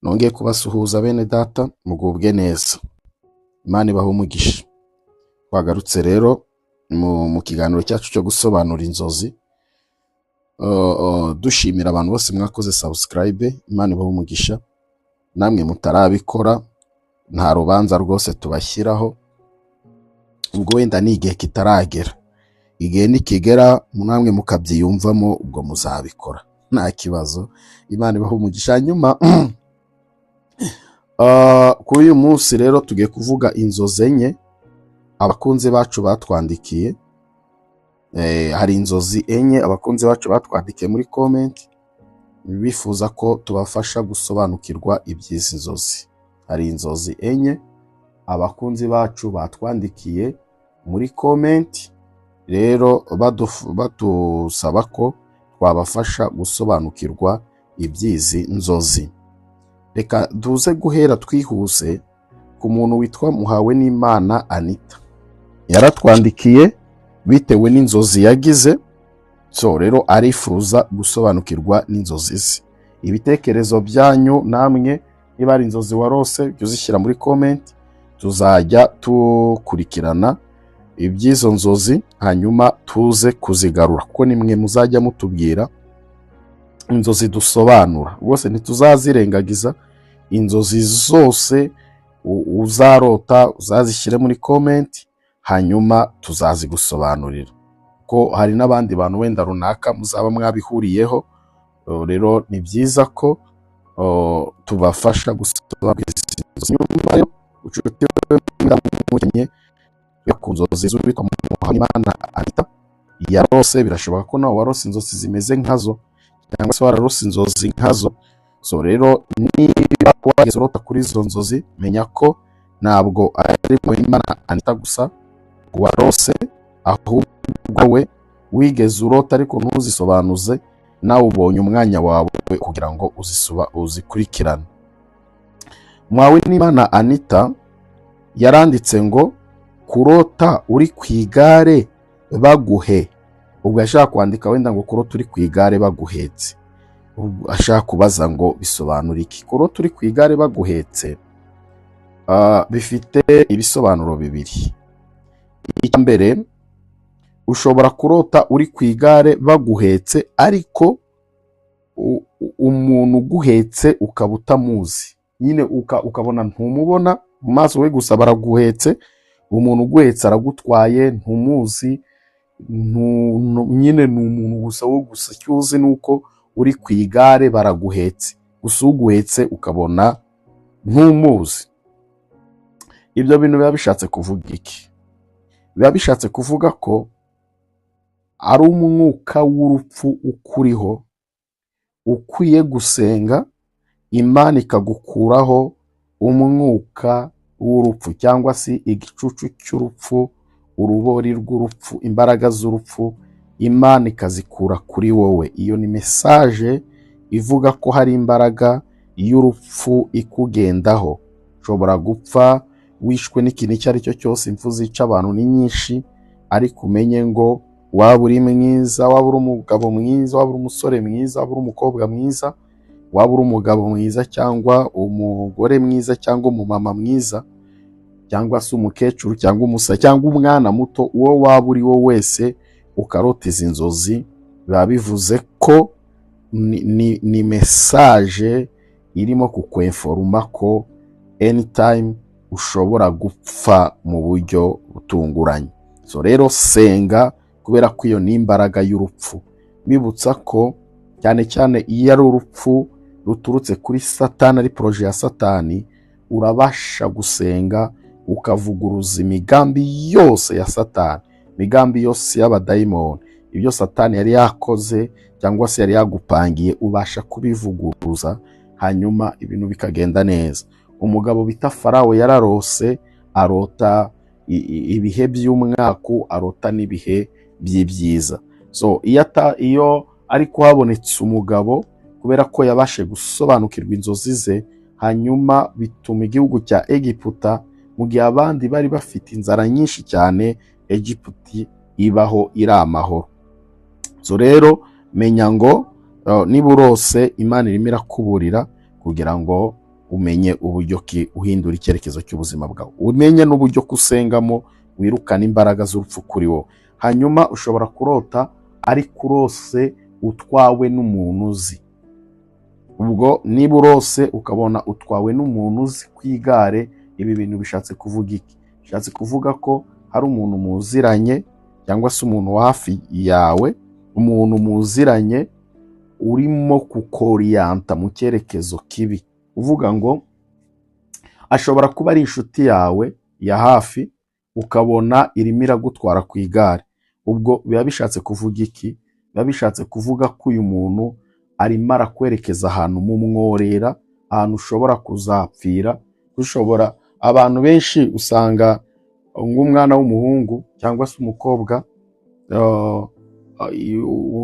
Nongeye kubasuhuza bene data, mugubwe neza. Imana ibahe umugisha. Twagarutse rero mu kiganiro cyacu cyo gusobanura inzozi. Dushimira abantu bose mwakoze subscribe. Imana ibahe umugisha. Namwe mutarabikora, nta rubanza rwose tubashyiraho. Ubwo wenda ni igihe kitaragera. Igihe nikigera namwe mukabyiyumvamo, ubwo muzabikora. Nta kibazo. Imana ibahe umugisha. Nyuma kuri uyu munsi rero tugiye kuvuga inzozi enye abakunzi bacu batwandikiye. Hari inzozi enye abakunzi bacu batwandikiye muri comment bifuza ko tubafasha gusobanukirwa iby'izi nzozi. Hari inzozi enye abakunzi bacu batwandikiye muri comment, rero badusaba ko twabafasha gusobanukirwa iby'izi nzozi. Reka duze guhera twihuse ku muntu witwa Muhawenimana Anita. Yaratwandikiye bitewe n'inzozi yagize, so rero arifuza gusobanukirwa n'inzozi ze. Ibitekerezo byanyu namwe niba ari inzozi warose byuzishyira muri comment, tuzajya tukurikirana iby'izo nzozi hanyuma tuze kuzigarura, kuko nimwe muzajya mutubwira inzozi dusobanura. Rwose ntituzazirengagiza. Inzozi zose uzarota uzazishyire muri comment, hanyuma tuzazigusobanurira, ko hari n'abandi bantu wenda runaka muzaba mwabihuriyeho. Rero ni byiza ko tubafasha gusobanura izi nzozi. Nyuma rero ucuti mukenye ku nzozi z'uwitwa Muhawenimana Anita yarose, birashoboka ko nawe warose inzozi zimeze nkazo, cyangwa se wararose inzozi nkazo. So rero niba wageze urota kuri izo nzozi, menya ko ntabwo ari Muhawenimana Anita gusa warose, ahubwo we wigeze urota ariko ntuzisobanuze, nawe ubonye umwanya wawe kugira ngo uzikurikirane. Muhawenimana Anita yaranditse ngo kurota uri ku igare baguhe. Ubwo ashaka kwandika wenda ngo kurota uri ku igare baguhetse, ashaka kubaza ngo bisobanura iki. Kurota uri ku igare baguhetse bifite ibisobanuro bibiri. Icya mbere, ushobora kurota uri ku igare baguhetse ariko umuntu uguhetse ukaba utamuzi, nyine ukabona ntumubona mu maso we gusa baraguhetse, umuntu uguhetse aragutwaye ntumuzi, nyine ni umuntu gusa wo gusa. Icyo uzi ni uko uri ku igare baraguhetse, gusa uguhetse ukabona ntumuzi. Ibyo bintu biba bishatse kuvuga iki? Biba bishatse kuvuga ko ari umwuka w'urupfu ukuriho, ukwiye gusenga Imana ikagukuraho umwuka w'urupfu, cyangwa se igicucu cy'urupfu, urubori rw'urupfu, imbaraga z'urupfu, Imana ikazikura kuri wowe. Iyo ni message ivuga ko hari imbaraga y'urupfu ikugendaho. Ushobora gupfa wishwe n'ikintu icyo ari cyo cyose. Impfu zica abantu ni nyinshi, ariko umenye ngo waba uri mwiza, waba uri umugabo mwiza, waba uri umusore mwiza, waba uri umukobwa mwiza, waba uri umugabo mwiza cyangwa umugore mwiza cyangwa umumama mwiza, cyangwa se umukecuru cyangwa umusa cyangwa umwana muto, uwo waba uri wo wese ukarota izi nzozi, biba bivuze ko ni message irimo kukweforuma ko anytime ushobora gupfa mu buryo butunguranye. So rero senga, kubera ko iyo ni imbaraga y'urupfu. Bibutsa ko cyane cyane iyo ari urupfu ruturutse kuri Satani, ari proje ya Satani, urabasha gusenga ukavuguruza imigambi yose ya Satani, imigambi yose y'abadayimoni. Ibyo Satani yari yakoze cyangwa se yari yagupangiye, ubasha kubivuguruza, hanyuma ibintu bikagenda neza. Umugabo bita Farawo yararose, arota ibihe by'umwaku, arota n'ibihe by'ibyiza. So iyo ariko habonetse umugabo, kubera ko yabashe gusobanukirwa inzozi ze, hanyuma bituma igihugu cya Egiputa, mu gihe abandi bari bafite inzara nyinshi cyane, Egiputa ibaho iri amahoro. So rero menya ngo niba urose, Imana irimo irakuburira kugira ngo umenye uburyo ki uhindura icyerekezo cy'ubuzima bwawe, umenye n'uburyo kusengamo wirukana imbaraga z'urupfu kuri wowe. Hanyuma ushobora kurota ariko urose utwawe n'umuntu uzi. Ubwo niba urose ukabona utwawe n'umuntu uzi ku igare, ibi bintu bishatse kuvuga iki? Bishatse kuvuga ko hari umuntu muziranye cyangwa se umuntu hafi yawe, umuntu muziranye urimo kukoriyanta mu cyerekezo kibi. Uvuga ngo ashobora kuba ari inshuti yawe ya hafi, ukabona irimo iragutwara ku igare. Ubwo biba bishatse kuvuga iki? Biba bishatse kuvuga ko uyu muntu arimo arakwerekeza ahantu mu mworera, ahantu ushobora kuzapfira. Abantu benshi usanga nk'umwana w'umuhungu cyangwa se umukobwa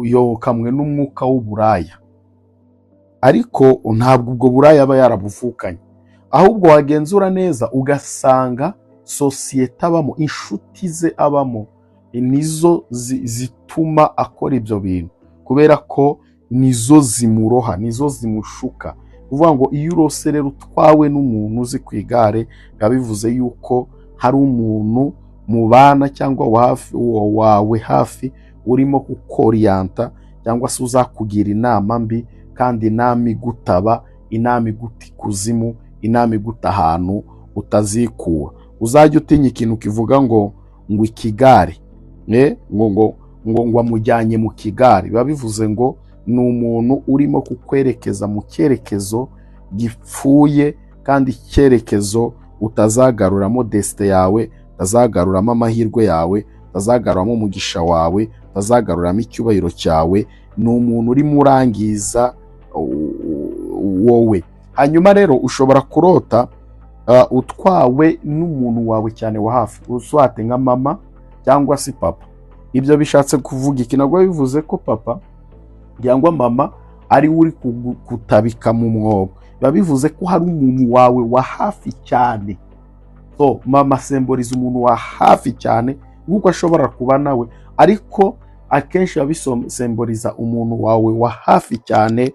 yokamwe n'umwuka w'uburaya, ariko ntabwo ubwo buraya aba yarabuvukanye, ahubwo wagenzura neza ugasanga sosiyete abamo, inshuti ze abamo, nizo zituma akora ibyo bintu, kubera ko nizo zimuroha, nizo zimushuka. Uvuga ngo iyo urose rero utwawe n'umuntu uzi ku igare, biba bivuze yuko hari umuntu mubana cyangwa wawe hafi urimo kukoriyanta cyangwa se uzakugira inama mbi, kandi inama igutaba, inama iguta ikuzimu, inama iguta ahantu utazikura. Uzajya utinya ikintu kivuga ngo ikigare, ngo amujyanye mu kigare. Biba bivuze ngo ni umuntu urimo kukwerekeza mu cyerekezo gipfuye, kandi icyerekezo utazagaruramo desite yawe, utazagaruramo amahirwe yawe, utazagaruramo umugisha wawe, utazagaruramo icyubahiro cyawe. Ni umuntu urimo urangiza wowe. Hanyuma rero ushobora kurota utwawe n'umuntu wawe cyane wa hafi, uswate nka mama cyangwa se papa. Ibyo bishatse kuvuga iki? Ntabwo bivuze ko papa cyangwa mama ari uri kutabika mu mwobo, biba bivuze ko hari umuntu wawe wa hafi cyane. So mama semboliza umuntu wa hafi cyane, nk'uko ashobora kuba nawe, ariko akenshi biba bisemboliza umuntu wawe wa hafi cyane,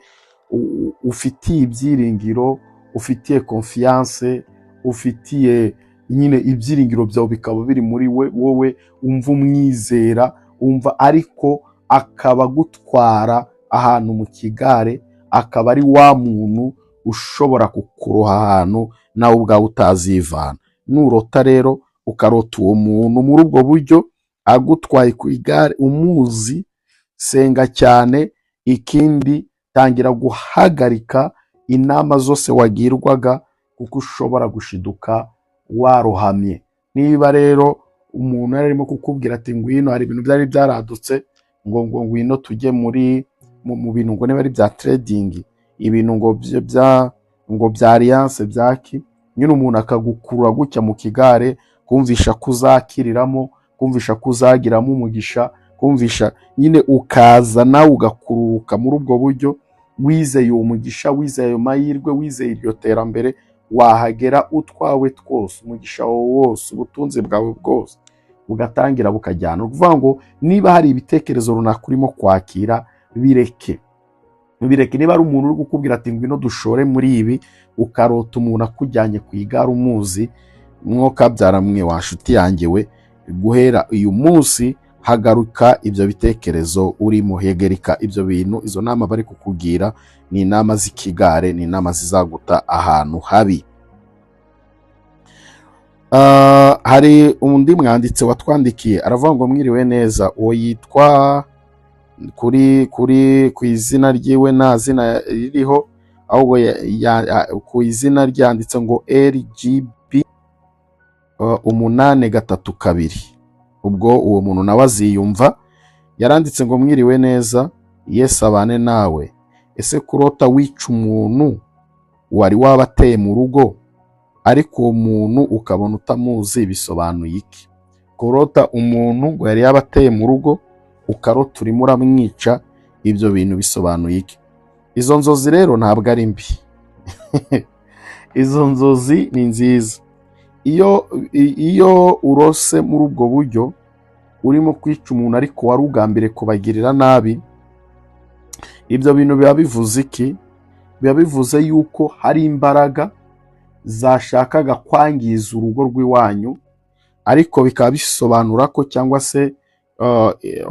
ufitiye ibyiringiro, ufitiye confiance, ufitiye nyine ibyiringiro byawe bikaba biri muri wowe, umva umwizera, umva, ariko akaba gutwara ahantu mu kigare, akaba ari wa muntu ushobora kukuroha ahantu nawe ubwawe utazivana. Nurota rero ukarota uwo muntu muri ubwo buryo agutwaye ku igare umuzi, senga cyane. Ikindi, tangira guhagarika inama zose wagirwaga, kuko ushobora gushiduka warohamye. Niba rero umuntu arimo kukubwira ati ngwino, hari ibintu byari byaradutse ngo ngwino tujye mu bintu ngo niba ari bya trading, ibintu ngo bya alliance byaki, nyine umuntu akagukurura gutya mu kigare, kumvisha ko uzakiriramo, kumvisha ko uzagiramo umugisha, kumvisha nyine ukaza nawe ugakururuka muri ubwo buryo, wizeye uwo mugisha, wizeye ayo mahirwe, wizeye iryo terambere, wahagera utwawe twose, umugisha wawe wose, ubutunzi bwawe bwose bugatangira bukajyana. Ukuvuga ngo niba hari ibitekerezo runaka urimo kwakira, bireke. Niba ari umuntu uri kukubwira ati ngwino dushore muri ibi, ukarota umuntu akujyanye ku igare umuzi, mwoka byaramwe wa nshuti yanjye we, guhera uyu munsi hagaruka ibyo bitekerezo urimo, hegerika ibyo bintu. Izo nama bari kukugira ni inama z'ikigare, ni inama zizaguta ahantu habi. Hari undi mwanditsi watwandikiye aravuga ngo mwiriwe neza, uwo yitwa ku izina ryiwe nta zina ririho, ahubwo ku izina ryanditse ngo RGB 832. Ubwo uwo muntu nawe aziyumva. Yaranditse ngo mwiriwe neza, Yesu abane nawe. Ese kurota wica umuntu wari wabateye mu rugo, ariko uwo muntu ukabona utamuzi, bisobanuye iki? Kurota umuntu ngo yari yabateye mu rugo, ukarota urimo uramwica, ibyo bintu bisobanuye iki? Izo nzozi rero ntabwo ari mbi. Izo nzozi ni nziza. Iyo urose muri ubwo buryo urimo kwica umuntu ariko wari ugambiriye kubagirira nabi, ibyo bintu biba bivuze iki? Biba bivuze yuko hari imbaraga zashakaga kwangiza urugo rw'iwanyu, ariko bikaba bisobanura ko cyangwa se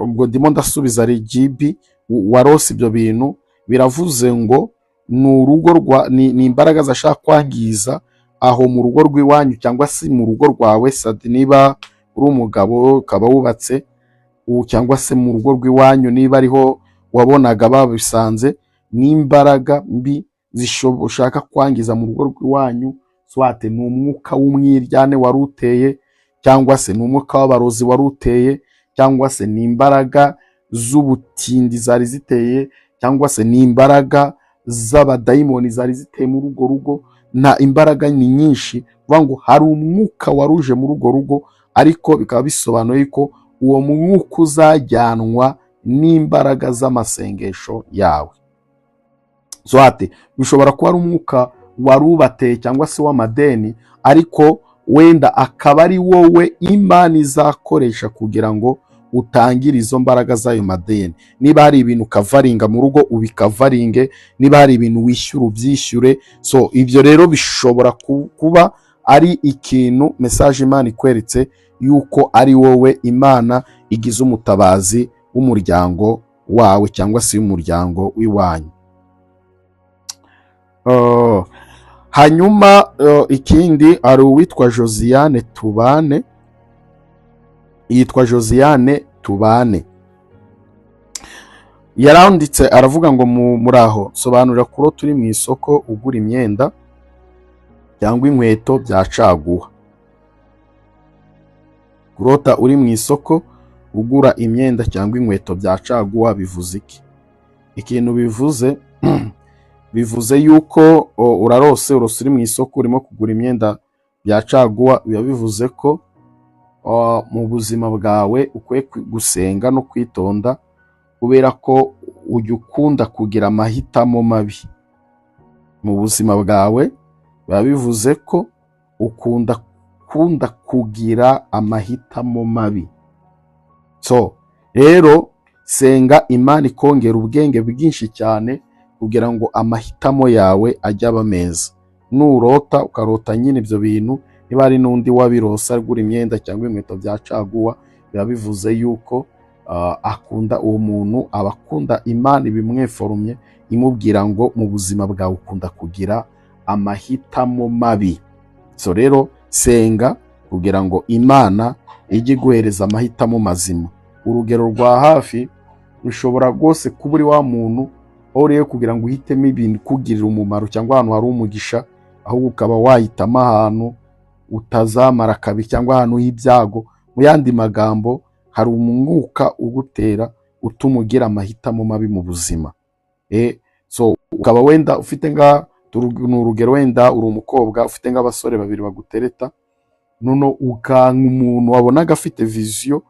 ubwo ndimo ndasubiza Regibi warose ibyo bintu, biravuze ngo ni urugo ni imbaraga zashaka kwangiza aho mu rugo rw'iwanyu cyangwa se mu rugo rwawe sadi niba uri umugabo ukaba wubatse, cyangwa se mu rugo rw'iwanyu niba ariho wabonaga babisanze, n'imbaraga mbi zishaka kwangiza mu rugo rw'iwanyu. Swate ni umwuka w'umwiryane wari uteye, cyangwa se ni umwuka w'abarozi wari uteye, cyangwa se ni imbaraga z'ubutindi zari ziteye, cyangwa se ni imbaraga z'abadayimoni zari ziteye muri urwo rugo. Na imbaraga ni nyinshi, kuvuga ngo hari umwuka waruje muri urwo rugo, ariko bikaba bisobanuye ko uwo mwuka uzajyanwa n'imbaraga z'amasengesho yawe. Swate bishobora kuba ari umwuka warubateye cyangwa se w'amadeni, ariko wenda akaba ari wowe Imana izakoresha kugira ngo utangire izo mbaraga z'ayo madeni. Niba hari ibintu ukavaringa mu rugo ubikavaringe, niba hari ibintu wishyura ubyishyure. So ibyo rero bishobora kuba ari ikintu message Imana ikweretse yuko ari wowe Imana igize umutabazi w'umuryango wawe cyangwa se umuryango w'iwanyu. Hanyuma ikindi ari uwitwa Josiane Tubane, yitwa Josiane Tubane, yaranditse aravuga ngo muraho, sobanurira kuro turi mu isoko ugura imyenda cyangwa inkweto bya caguwa. Kurota uri mu isoko ugura imyenda cyangwa inkweto bya caguwa bivuze iki? Ikintu bivuze bivuze yuko urarose uri mu isoko urimo kugura imyenda bya caguwa. Biba bivuze ko mu buzima bwawe ukwiye gusenga no kwitonda, kubera ko ujya ukunda kugira amahitamo mabi mu buzima bwawe. Biba bivuze ko ukunda kugira amahitamo mabi. So rero senga Imana ikongera ubwenge bwinshi cyane kugira ngo amahitamo yawe ajye aba meza. Nurota ukarota nyine ibyo bintu, niba ari n'undi wabirosa agura imyenda cyangwa inkweto bya caguwa, biba bivuze yuko akunda uwo muntu, abakunda Imana ibimweforumye imubwira ngo mu buzima bwawe ukunda kugira amahitamo mabi. So rero senga kugira ngo Imana ijye guhereza amahitamo mazima. Urugero rwa hafi rushobora rwose kuba uri wa muntu rero kugira ngo uhitemo ibintu kugirira umumaro cyangwa ahantu hari umugisha, ahubwo ukaba wahitamo ahantu utazamara kabi cyangwa ahantu h'ibyago. Mu yandi magambo, hari umwuka ugutera utuma ugira amahitamo mabi mu buzima. So ukaba wenda ufite ni urugero, wenda uri umukobwa ufite nk'abasore babiri bagutereta, none ukanga umuntu wabonaga afite viziyo,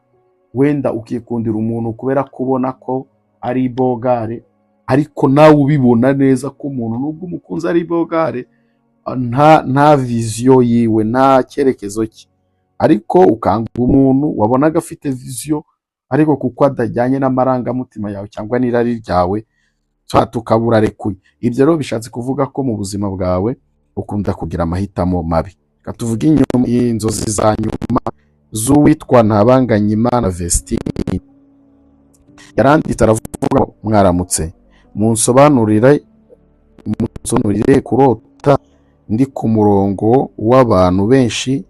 wenda ukikundira umuntu kubera kubona ko ari bogare, ariko nawe ubibona neza ko umuntu nubwo umukunzi ari bogare nta viziyo yiwe, nta cyerekezo cye, ariko ukanga umuntu wabonaga afite viziyo, ariko kuko atajyanye n'amarangamutima yawe cyangwa n'irari ryawe, tukabura rekuye. Ibyo rero bishatse kuvuga ko mu buzima bwawe ukunda kugira amahitamo mabi. Tuvuge inyuma y'inzozi za nyuma z'uwitwa Ntabanganyimana Vestine, yaranditse aravuga mwaramutse, munsobanurire kurota ndi ku murongo w'abantu benshi,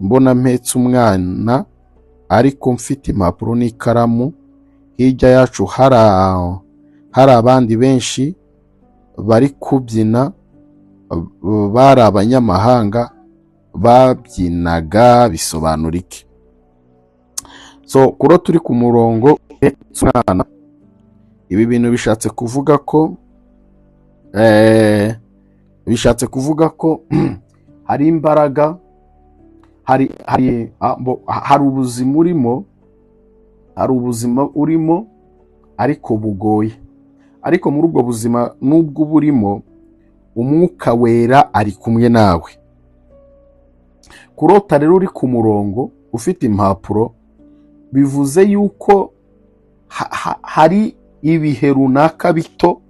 mbona mpetse umwana ariko mfite impapuro n'ikaramu, hirya yacu hari abandi benshi bari kubyina, bari abanyamahanga babyinaga, bisobanura iki? So kurota turi ku murongo mpetse umwana, ibi bintu bishatse kuvuga ko hari imbaraga, hari ubuzima urimo ariko bugoye, ariko muri ubwo buzima nubwo burimo umwuka wera ari kumwe nawe. Kurota rero uri ku murongo ufite impapuro bivuze yuko hari ibihe runaka bito,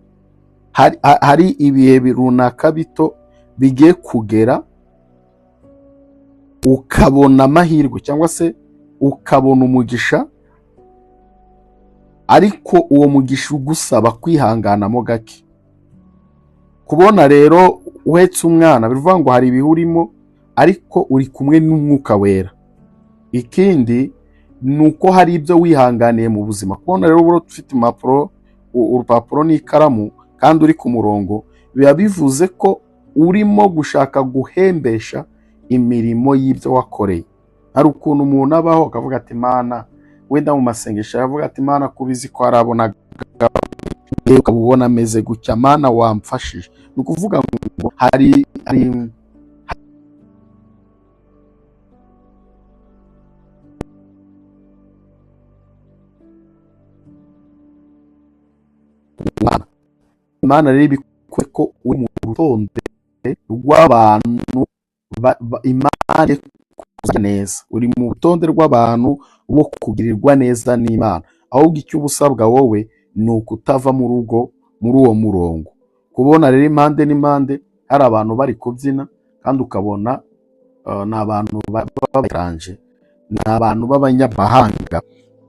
hari ibihe runaka bito bigiye kugera ukabona amahirwe cyangwa se ukabona umugisha, ariko uwo mugisha ugusaba kwihanganamo gake. Kubona rero uhetse umwana bivuga ngo hari ibihe urimo, ariko uri kumwe n'Umwuka Wera. Ikindi ni uko hari ibyo wihanganiye mu buzima. Kubona rero uburo ufite impapuro, urupapuro n'ikaramu kandi uri ku murongo, biba bivuze ko urimo gushaka guhembesha imirimo y'ibyo wakoreye. Hari ukuntu umuntu abaho akavuga ati Mana, wenda mu masengesho aravuga ati Mana, kubizi ko arabonaga ukabubona ameze gutya, Mana wamfashije. Ni ukuvuga ngo hari Imana rero ibikore ko uri mu rutonde rw'abantu Imana kugira neza, uri mu rutonde rw'abantu bo kugirirwa neza n'Imana. Ahubwo icyo ubusabwa wowe ni ukutava mu rugo muri uwo murongo. Kubona rero impande n'impande hari abantu bari kubyina kandi ukabona ni abantu b'abatranje, ni abantu b'abanyamahanga,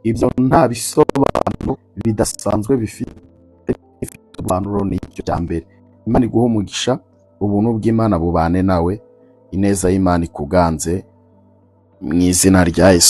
ibyo nta bisobanuro bidasanzwe bifite ubusobanuro. Ni icyo cya mbere. Imana iguha umugisha, ubuntu bw'Imana bubane nawe, ineza y'Imana ikuganze mu izina rya Yesu.